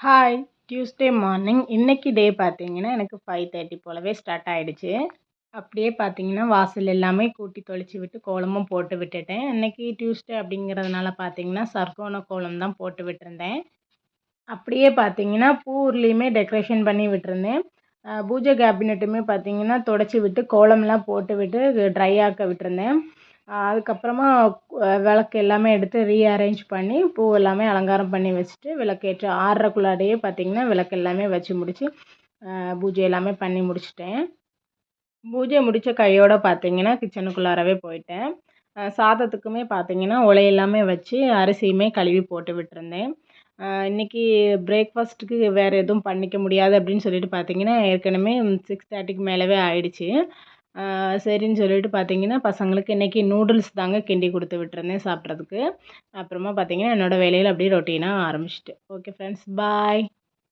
Hi! Tuesday morning இன்னைக்கு டே பார்த்தீங்கன்னா, எனக்கு 5:30 போலவே ஸ்டார்ட் ஆயிடுச்சு. அப்படியே பார்த்தீங்கன்னா, வாசல் எல்லாமே கூட்டி தொளிச்சு விட்டு கோலமும் போட்டு விட்டுட்டேன். இன்னைக்கு டியூஸ்டே அப்படிங்கிறதுனால பார்த்தீங்கன்னா, சர்க்கோன கோலம் தான் போட்டு விட்டுருந்தேன். அப்படியே பார்த்தீங்கன்னா, பூ உருளியுமே டெக்கரேஷன் பண்ணி விட்டுருந்தேன். பூஜை கேபினெட்டுமே பார்த்தீங்கன்னா, தொடச்சி விட்டு கோலம்லாம் போட்டு விட்டு ட்ரை ஆக்க விட்டுருந்தேன். அதுக்கப்புறமா விளக்கு எல்லாமே எடுத்து ரீஅரேஞ்ச் பண்ணி பூ எல்லாமே அலங்காரம் பண்ணி வச்சுட்டு விளக்கேற்ற 6:30க்குள்ளாடையே பார்த்தீங்கன்னா, விளக்கு எல்லாமே வச்சு முடிச்சு பூஜை எல்லாமே பண்ணி முடிச்சுட்டேன். பூஜை முடித்த கையோட பார்த்தீங்கன்னா, கிச்சனுக்குள்ளாரவே போயிட்டேன். சாதத்துக்குமே பார்த்தீங்கன்னா, உலை எல்லாமே வச்சு அரிசியுமே கழுவி போட்டு விட்டுருந்தேன். இன்னைக்கு பிரேக்ஃபாஸ்ட்டுக்கு வேறு எதுவும் பண்ணிக்க முடியாது அப்படின்னு சொல்லிட்டு பார்த்தீங்கன்னா, ஏற்கனவே 6:30க்கு மேலவே ஆயிடுச்சு. சரின்னு சொல்லிட்டு பார்த்தீங்கன்னா, பசங்களுக்கு இன்னைக்கு நூடுல்ஸ் தாங்க கிண்டி கொடுத்து விட்டுருந்தேன் சாப்பிட்றதுக்கு. அப்புறமா பார்த்தீங்கன்னா, என்னோடய வேலைகள் அப்படியே ரொட்டீனாக ஆரம்பிச்சுட்டு. ஓகே ஃப்ரெண்ட்ஸ், பாய்.